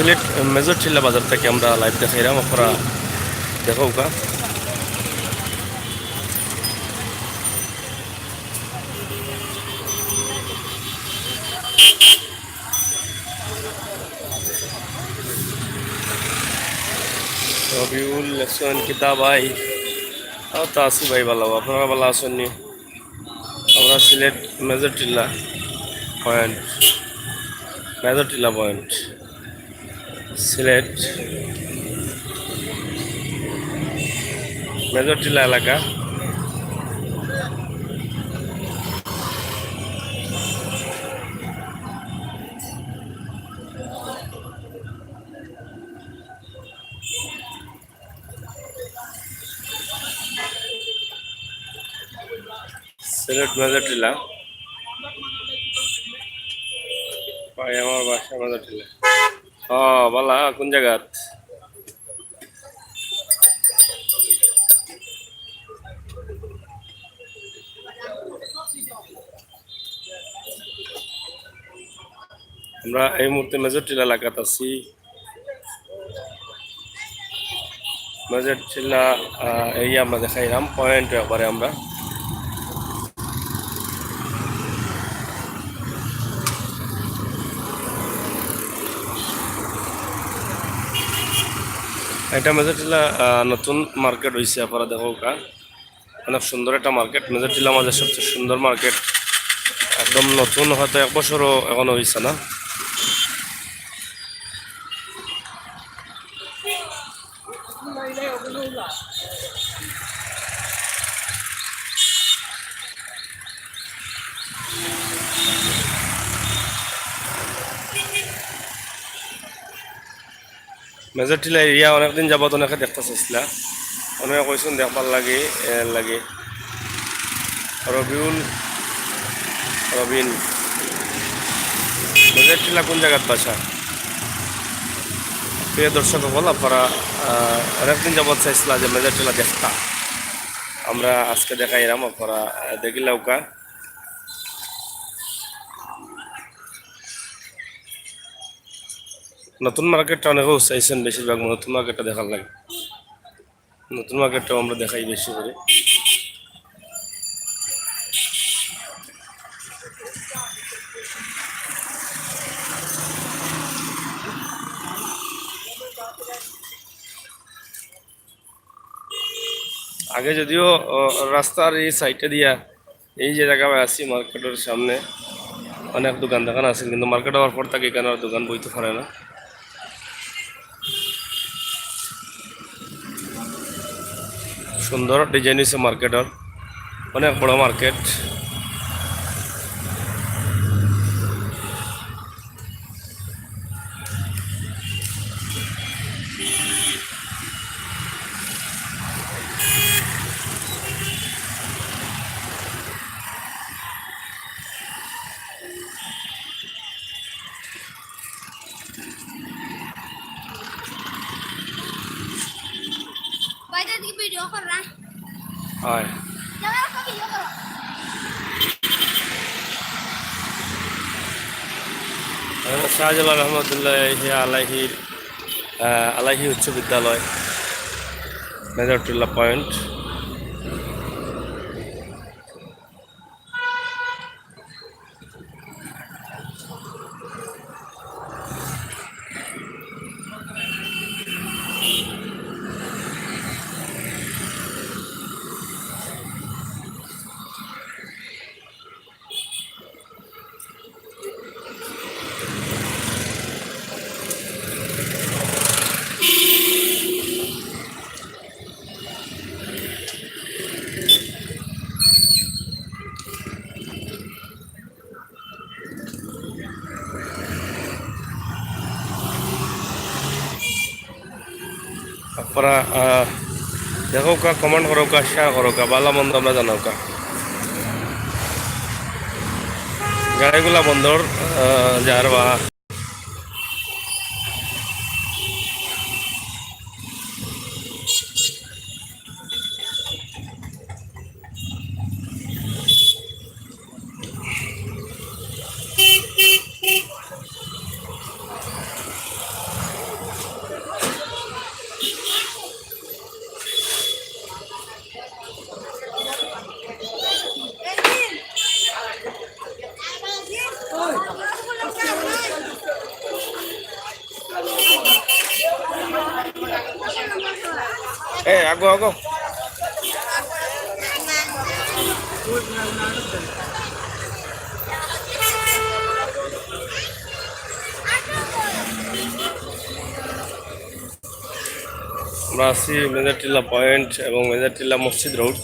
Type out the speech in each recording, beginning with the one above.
সিলেট মেজরটিলা বাজার থেকে আমরা লাইভ দেখাইলাম, আপনারা দেখো কা রবিউল লেসন কিতা ভাই তা আছি ভাই, ভালো আপনারা ভালো আছেন নি? আমরা সিলেট মেজরটিলা পয়েন্ট, মেজরটিলা পয়েন্ট সিলেট মেজরটিলা এলাকা। সিলেট মেজরটিলা ভাই, আমার বাসা মেজরটিলা। ও বালা, কোন জায়গাত? আমরা এই মুহূর্তে মেজরটিলা এলাকাত আছি। মেজরটিলা এই আমরা দেখাইলাম পয়েন্ট একবারে। আমরা এটা মেজরটিলা নতুন মার্কেট হয়েছে, আপনারা দেখো কা অনেক সুন্দর একটা মার্কেট। মেজরটিলা আমাদের সবচেয়ে সুন্দর মার্কেট, একদম নতুন, হয়তো 1 বছরও এখনো হয়েছে না। মেজরটিলা এরিয়া অনেকদিন যাবত অনেকে দেখতে চাইছিলা, অনেকে কইসুন দেখবার লাগে লাগে। রবিন মেজরটিলা কোন জায়গাত বাসা? প্রিয় দর্শক হল, আপনারা অনেকদিন যাবত চাইছিলা যে মেজরটিলা দেখতা, আমরা আজকে দেখাইলাম, আপনারা দেখিলাউকা। নতুন মার্কেটটা অনেকেও চাইছেন, বেশিরভাগ নতুন মার্কেটটা দেখার লাগে। নতুন মার্কেটটাও আমরা দেখাই বেশি করে। আগে যদিও রাস্তার এই সাইডে দিয়া এই যে জায়গায় আছি মার্কেটের সামনে অনেক দোকান দেখান আছে, কিন্তু মার্কেট হওয়ার পর তাকে এখানে আর দোকান বইতে পারে না। সুন্দর ডিজাইন হয়েছে মার্কেটের, অনেক বড় মার্কেট। वीडियो कर रहा है। হয় चलो उसको वीडियो करो। শাহজালাল রহমতুল্লাহ আলাইহি আলাইহি উচ্চ বিদ্যালয়, মেজরটিলা পয়েন্ট। আপনারা দেখো কা, কমেন্ট করো কা, শেয়ার করো কা, ভালো মন্দ আমরা জানাও কা। গাড়িগুলা বন্দর যার বা আগো আগো। আমরা আছি মেজরটিলা পয়েন্ট এবং মেজরটিলা মসজিদ রোড।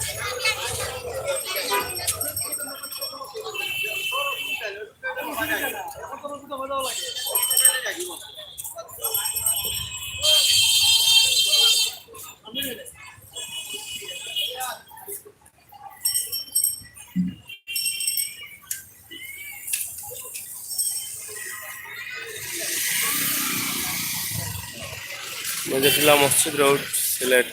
মেজরটিলা মসজিদ রোড, সিলেট।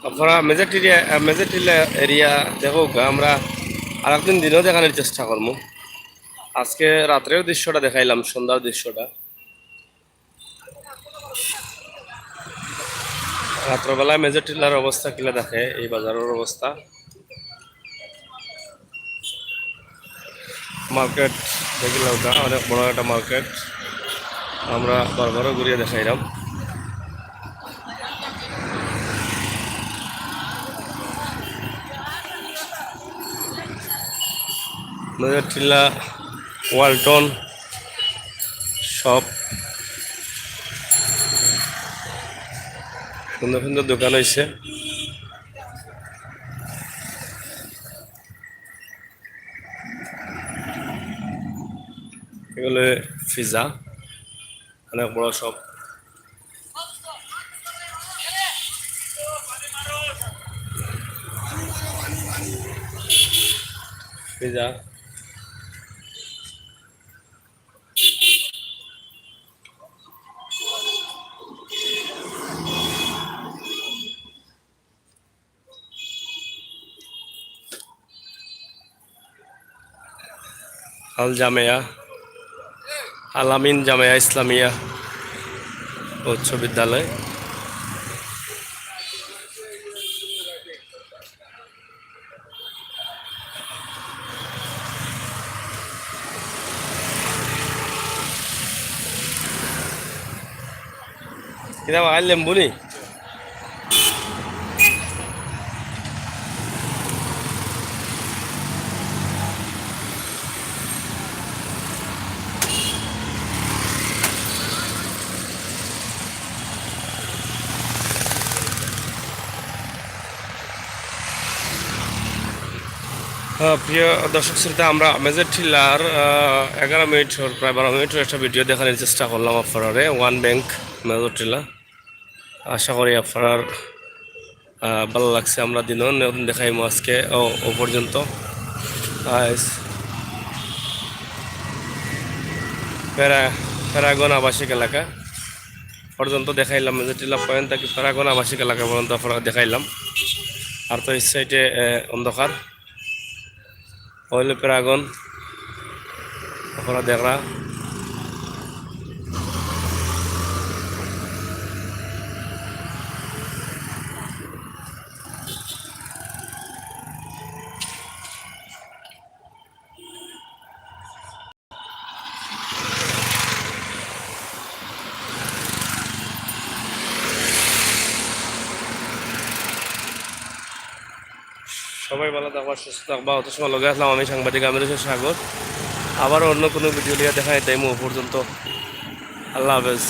আপনারা মেজরটিলা এরিয়া দেখো, আমরা আর একদিন দিনও দেখানোর চেষ্টা করবো। আজকে রাত্রেও দৃশ্যটা দেখাইলাম, সন্ধ্যার দৃশ্যটা। রাত্রবেলায় মেজরটিলার অবস্থা কিলা দেখে, এই বাজারের অবস্থা। মার্কেট দেখিলাম, অনেক বড় একটা মার্কেট, আমরা বারবারও ঘুরিয়ে দেখাইলাম। মেজরটিলা ওয়ালটন শপ, সুন্দর সুন্দর দোকান হয়েছে। এগুলো পিজা, অনেক বড় শপ। পিজা, আল জামেয়া, আলামিন জামেয়া ইসলামিয়া উচ্চ বিদ্যালয়। কিনা বাগাইল লেম্বু নি প্রিয় দর্শক শ্রোতা আমরা মেজরটিলার 11 মিনিট প্রায় 12 মিনিটের একটা ভিডিও দেখানোর চেষ্টা করলাম আপনারে ওয়ান ব্যাংক মেজরটিলা আশা করি আপনার ভালো লাগছে আমরা দিনও নতুন দেখাইমো আজকে ও পর্যন্ত প্যারাগন আবাসিক এলাকা পর্যন্ত দেখাইলাম মেজরটিলা পয়েন্ট থেকে প্যারাগন আবাসিক এলাকা পর্যন্ত আপনারা দেখাইলাম আর তো এই সাইডে অন্ধকার হইলে প্যারাগন আপনারা দেখরা সবাই ভালো থাকবা সুস্থ থাকবা অত সময় লগে আসলাম আমি সাংবাদিক আমির হোসেন সাগর আবার অন্য কোনো ভিডিও নিয়ে দেখা তাই পর্যন্ত আল্লাহ হাফেজ।